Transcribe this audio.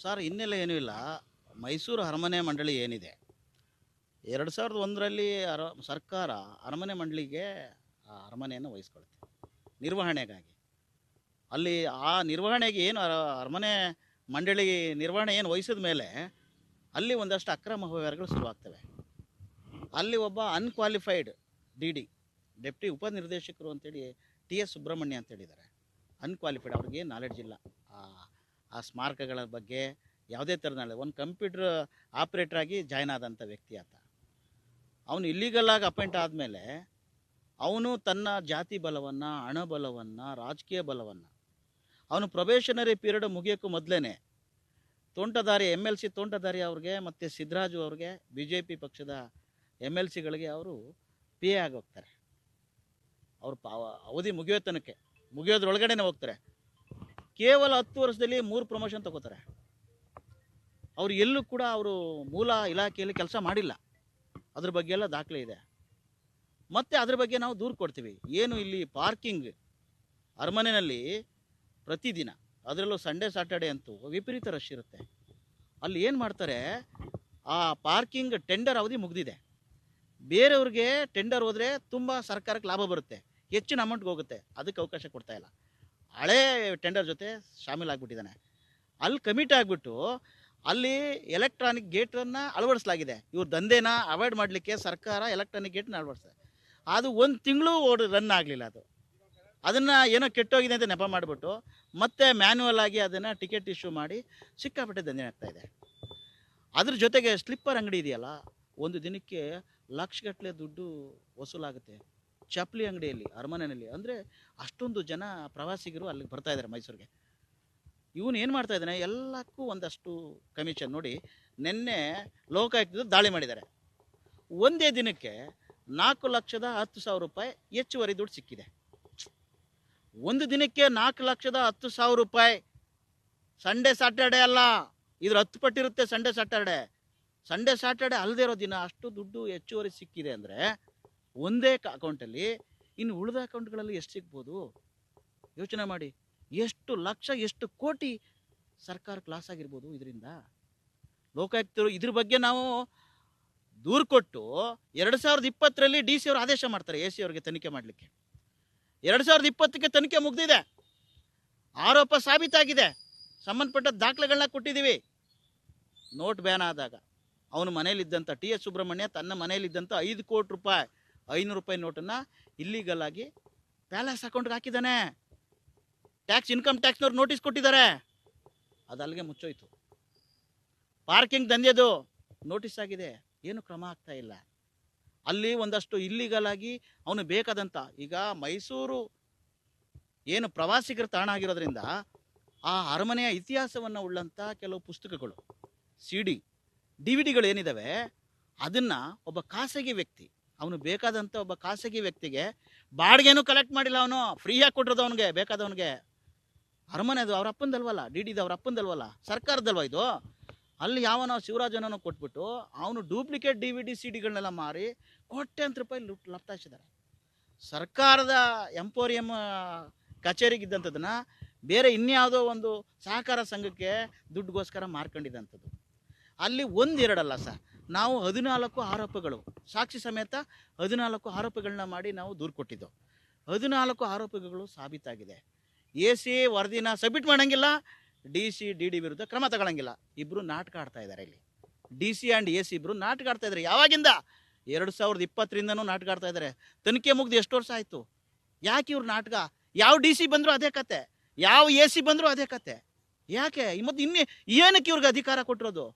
Sir ಹಿನ್ನೆಲೆ ಏನೂ ಇಲ್ಲ. ಮೈಸೂರು ಅರಮನೆ ಮಂಡಳಿ ಏನಿದೆ 2001ರಲ್ಲಿ ಸರ್ಕಾರ ಅರಮನೆ ಮಂಡಳಿಗೆ ಆ ಅರಮನೆಯನ್ನು ವಹಿಸ್ಕೊಳುತ್ತೆ ನಿರ್ವಹಣೆಗಾಗಿ. ಅಲ್ಲಿ ಆ ನಿರ್ವಹಣೆಗೆ ಏನು ಅರಮನೆ ಮಂಡಳಿ ನಿರ್ವಹಣೆ ಏನು ವಹಿಸಿದ ಮೇಲೆ ಅಲ್ಲಿ ಒಂದಷ್ಟು ಅಕ್ರಮ ವ್ಯವಹಾರಗಳು ಶುರುವಾಗ್ತವೆ. ಅಲ್ಲಿ ಒಬ್ಬ ಅನ್ಕ್ವಾಲಿಫೈಡ್ ಡೆಪ್ಟಿ ಉಪನಿರ್ದೇಶಕರು ಅಂತೇಳಿ TS ಸುಬ್ರಹ್ಮಣ್ಯ ಅಂತೇಳಿದ್ದಾರೆ. ಅನ್ಕ್ವಾಲಿಫೈಡ್, ಅವ್ರಿಗೆ ನಾಲೆಡ್ಜ್ ಇಲ್ಲ ಆ ಸ್ಮಾರಕಗಳ ಬಗ್ಗೆ ಯಾವುದೇ ಥರದ. ಒಂದು ಕಂಪ್ಯೂಟರ್ ಆಪ್ರೇಟರ್ ಆಗಿ ಜಾಯ್ನ್ ಆದಂಥ ವ್ಯಕ್ತಿ ಆತ. ಅವನು ಇಲ್ಲಿಗಲಾಗಿ ಅಪಾಯಿಂಟ್ ಆದಮೇಲೆ ಅವನು ತನ್ನ ಜಾತಿ ಬಲವನ್ನು, ಹಣ ಬಲವನ್ನು, ರಾಜಕೀಯ ಬಲವನ್ನು ಅವನು ಪ್ರೊಬೇಷನರಿ ಪೀರಿಯಡ್ ಮುಗಿಯೋಕ್ಕೂ ಮೊದಲೇ ತೋಂಟದಾರಿ MLC ತೋಂಟದಾರಿ ಅವ್ರಿಗೆ ಮತ್ತು ಸಿದ್ದರಾಜು ಅವ್ರಿಗೆ BJP ಪಕ್ಷದ MLCಗಳಿಗೆ ಅವರು PA ಆಗಿ ಹೋಗ್ತಾರೆ. ಅವ್ರ ಅವಧಿ ಮುಗಿಯೋದ್ರೊಳಗಡೆನೆ ಹೋಗ್ತಾರೆ. ಕೇವಲ 10 ವರ್ಷದಲ್ಲಿ 3 ಪ್ರಮೋಷನ್ ತಗೋತಾರೆ. ಅವ್ರು ಎಲ್ಲೂ ಕೂಡ ಅವರು ಮೂಲ ಇಲಾಖೆಯಲ್ಲಿ ಕೆಲಸ ಮಾಡಿಲ್ಲ. ಅದ್ರ ಬಗ್ಗೆ ಎಲ್ಲ ದಾಖಲೆ ಇದೆ. ಮತ್ತು ಅದ್ರ ಬಗ್ಗೆ ನಾವು ದೂರು ಕೊಡ್ತೀವಿ. ಏನು ಇಲ್ಲಿ ಪಾರ್ಕಿಂಗ್ ಅರಮನೆಯಲ್ಲಿ ಪ್ರತಿದಿನ, ಅದರಲ್ಲೂ ಸಂಡೇ ಸಾಟರ್ಡೆ ಅಂತೂ ವಿಪರೀತ ರಶ್ ಇರುತ್ತೆ. ಅಲ್ಲಿ ಏನು ಮಾಡ್ತಾರೆ, ಆ ಪಾರ್ಕಿಂಗ್ ಟೆಂಡರ್ ಅವಧಿ ಮುಗಿದಿದೆ. ಬೇರೆಯವ್ರಿಗೆ ಟೆಂಡರ್ ಹೋದರೆ ತುಂಬ ಸರ್ಕಾರಕ್ಕೆ ಲಾಭ ಬರುತ್ತೆ, ಹೆಚ್ಚಿನ ಅಮೌಂಟ್ಗೆ ಹೋಗುತ್ತೆ. ಅದಕ್ಕೆ ಅವಕಾಶ ಕೊಡ್ತಾ ಇಲ್ಲ. ಹಳೇ ಟೆಂಡರ್ ಜೊತೆ ಶಾಮೀಲಾಗ್ಬಿಟ್ಟಿದ್ದಾನೆ. ಅಲ್ಲಿ ಕಮಿಟ್ ಆಗಿಬಿಟ್ಟು ಅಲ್ಲಿ ಎಲೆಕ್ಟ್ರಾನಿಕ್ ಗೇಟನ್ನು ಅಳವಡಿಸಲಾಗಿದೆ. ಇವ್ರ ದಂಧೆನ ಅವಾಯ್ಡ್ ಮಾಡಲಿಕ್ಕೆ ಸರ್ಕಾರ ಎಲೆಕ್ಟ್ರಾನಿಕ್ ಗೇಟನ್ನ ಅಳವಡಿಸಿದೆ. ಅದು 1 ತಿಂಗಳು ರನ್ ಆಗಲಿಲ್ಲ. ಅದನ್ನು ಏನೋ ಕೆಟ್ಟೋಗಿದೆ ಅಂತ ನೆಪ ಮಾಡಿಬಿಟ್ಟು ಮತ್ತೆ ಮ್ಯಾನ್ಯುವಲ್ ಆಗಿ ಅದನ್ನು ಟಿಕೆಟ್ ಇಶ್ಯೂ ಮಾಡಿ ಸಿಕ್ಕಾಪಟ್ಟೆ ದಂಧೆ ಆಗ್ತಾಯಿದೆ. ಅದ್ರ ಜೊತೆಗೆ ಸ್ಲಿಪ್ಪರ್ ಅಂಗಡಿ ಇದೆಯಲ್ಲ, ಒಂದು ದಿನಕ್ಕೆ ಲಕ್ಷಗಟ್ಟಲೆ ದುಡ್ಡು ವಸೂಲಾಗುತ್ತೆ. ಚಪ್ಪಲಿ ಅಂಗಡಿಯಲ್ಲಿ, ಅರಮನೆಯಲ್ಲಿ. ಅಂದರೆ ಅಷ್ಟೊಂದು ಜನ ಪ್ರವಾಸಿಗರು ಅಲ್ಲಿಗೆ ಬರ್ತಾ ಇದ್ದಾರೆ ಮೈಸೂರಿಗೆ. ಇವನು ಏನು ಮಾಡ್ತಾ ಇದ್ದಾನೆ, ಎಲ್ಲಕ್ಕೂ ಒಂದಷ್ಟು ಕಮಿಷನ್. ನೋಡಿ, ನಿನ್ನೆ ಲೋಕಾಯುಕ್ತದ ದಾಳಿ ಮಾಡಿದ್ದಾರೆ. ಒಂದೇ ದಿನಕ್ಕೆ 4,10,000 ರೂಪಾಯಿ ಹೆಚ್ಚುವರಿ ದುಡ್ಡು ಸಿಕ್ಕಿದೆ. ಒಂದು ದಿನಕ್ಕೆ 4,10,000 ರೂಪಾಯಿ. ಸಂಡೇ ಸಾಟರ್ಡೆ ಅಲ್ಲ, ಇದ್ರ 10 ಪಟ್ಟಿರುತ್ತೆ. ಸಂಡೇ ಸಾಟರ್ಡೆ ಅಲ್ಲದೆ ಇರೋ ದಿನ ಅಷ್ಟು ದುಡ್ಡು ಹೆಚ್ಚುವರಿ ಸಿಕ್ಕಿದೆ ಅಂದರೆ ಒಂದೇ ಅಕೌಂಟಲ್ಲಿ. ಇನ್ನು ಉಳಿದ ಅಕೌಂಟ್ಗಳಲ್ಲಿ ಎಷ್ಟು ಸಿಗ್ಬೋದು ಯೋಚನೆ ಮಾಡಿ. ಎಷ್ಟು ಲಕ್ಷ, ಎಷ್ಟು ಕೋಟಿ ಸರ್ಕಾರಕ್ಕೆ ಲಾಸ್ ಆಗಿರ್ಬೋದು ಇದರಿಂದ. ಲೋಕಾಯುಕ್ತರು ಇದ್ರ ಬಗ್ಗೆ ನಾವು ದೂರು ಕೊಟ್ಟು 2020ರಲ್ಲಿ DC ಅವರು ಆದೇಶ ಮಾಡ್ತಾರೆ AC ಅವರಿಗೆ ತನಿಖೆ ಮಾಡಲಿಕ್ಕೆ. 2020ಕ್ಕೆ ತನಿಖೆ ಮುಗ್ದಿದೆ, ಆರೋಪ ಸಾಬೀತಾಗಿದೆ, ಸಂಬಂಧಪಟ್ಟ ದಾಖಲೆಗಳನ್ನ ಕೊಟ್ಟಿದ್ದೀವಿ. ನೋಟ್ ಬ್ಯಾನ್ ಆದಾಗ ಅವನು ಮನೆಯಲ್ಲಿದ್ದಂಥ TS ಸುಬ್ರಹ್ಮಣ್ಯ ತನ್ನ ಮನೆಯಲ್ಲಿದ್ದಂಥ 5 ಕೋಟಿ ರೂಪಾಯಿ 500 ರೂಪಾಯಿ ನೋಟನ್ನು ಇಲ್ಲೀಗಲ್ ಆಗಿ ಪ್ಯಾಲೇಸ್ ಅಕೌಂಟ್ಗೆ ಹಾಕಿದ್ದಾನೆ. ಇನ್ಕಮ್ ಟ್ಯಾಕ್ಸ್ನವ್ರು ನೋಟಿಸ್ ಕೊಟ್ಟಿದ್ದಾರೆ. ಅದು ಅಲ್ಲಿಗೆ ಮುಚ್ಚೋಯ್ತು. ಪಾರ್ಕಿಂಗ್ ದಂಧೆದು ನೋಟಿಸ್ ಆಗಿದೆ, ಏನು ಕ್ರಮ ಆಗ್ತಾ ಇಲ್ಲ. ಅಲ್ಲಿ ಒಂದಷ್ಟು ಇಲ್ಲೀಗಲ್ ಆಗಿ ಅವನು ಬೇಕಾದಂಥ, ಈಗ ಮೈಸೂರು ಏನು ಪ್ರವಾಸಿಗರ ತಾಣ ಆಗಿರೋದ್ರಿಂದ ಆ ಅರಮನೆಯ ಇತಿಹಾಸವನ್ನು ಉಳ್ಳಂಥ ಕೆಲವು ಪುಸ್ತಕಗಳು, CD, DVD ಏನಿದ್ದಾವೆ, ಅದನ್ನು ಒಬ್ಬ ಖಾಸಗಿ ವ್ಯಕ್ತಿ, ಅವನು ಬೇಕಾದಂಥ ಒಬ್ಬ ಖಾಸಗಿ ವ್ಯಕ್ತಿಗೆ ಬಾಡಿಗೆನೂ ಕಲೆಕ್ಟ್ ಮಾಡಿಲ್ಲ. ಅವನು ಫ್ರೀಯಾಗಿ ಕೊಟ್ಟಿರೋದು ಅವನಿಗೆ ಬೇಕಾದವನಿಗೆ. ಅರಮನೆ ಅದು ಅವ್ರ ಅಪ್ಪಂದಲ್ವಲ್ಲ, DD ಅವ್ರ ಅಪ್ಪಂದಲ್ವಲ್ಲ, ಸರ್ಕಾರದಲ್ವ ಇದು. ಅಲ್ಲಿ ಯಾವನೋ ಶಿವರಾಜನೋ ಕೊಟ್ಬಿಟ್ಟು ಅವನು ಡೂಪ್ಲಿಕೇಟ್ DVD CDಗಳನ್ನೆಲ್ಲ ಮಾರಿ ಕೋಟ್ಯಾಂತರ ರೂಪಾಯಿ ಲಪ್ತಾಯಿಸಿದ್ದಾರೆ. ಸರ್ಕಾರದ ಎಂಪೋರಿಯಂ ಕಚೇರಿಗಿದ್ದಂಥದ್ದನ್ನು ಬೇರೆ ಇನ್ಯಾವುದೋ ಒಂದು ಸಹಕಾರ ಸಂಘಕ್ಕೆ ದುಡ್ಡುಗೋಸ್ಕರ ಮಾರ್ಕೊಂಡಿದ್ದಂಥದ್ದು. ಅಲ್ಲಿ 1-2 ಅಲ್ಲ ಸರ್, ನಾವು 14 ಆರೋಪಗಳು, ಸಾಕ್ಷಿ ಸಮೇತ 14 ಆರೋಪಗಳನ್ನ ಮಾಡಿ ನಾವು ದೂರು ಕೊಟ್ಟಿದ್ದು. 14 ಆರೋಪಗಳು ಸಾಬೀತಾಗಿದೆ. AC ವರದಿನ ಸಬ್ಮಿಟ್ ಮಾಡೋಂಗಿಲ್ಲ, DC DD ವಿರುದ್ಧ ಕ್ರಮ ತಗೊಳ್ಳಂಗಿಲ್ಲ. ಇಬ್ಬರು ನಾಟಕ ಆಡ್ತಾ ಇದ್ದಾರೆ ಇಲ್ಲಿ. DC ಆ್ಯಂಡ್ AC ಇಬ್ಬರು ನಾಟಕ ಆಡ್ತಾ ಇದ್ದಾರೆ. ಯಾವಾಗಿಂದ? 2020ರಿಂದನೂ ನಾಟಕ ಆಡ್ತಾ ಇದ್ದಾರೆ. ತನಿಖೆ ಮುಗ್ದು ಎಷ್ಟು ವರ್ಷ ಆಯಿತು? ಯಾಕೆ ಇವ್ರು ನಾಟಕ? ಯಾವ DC ಬಂದರೂ ಅದೇ ಕತೆ, ಯಾವ AC ಬಂದರೂ ಅದೇ ಕತೆ. ಯಾಕೆ? ಮತ್ತು ಏನಕ್ಕೆ ಇವ್ರಿಗೆ ಅಧಿಕಾರ ಕೊಟ್ಟಿರೋದು?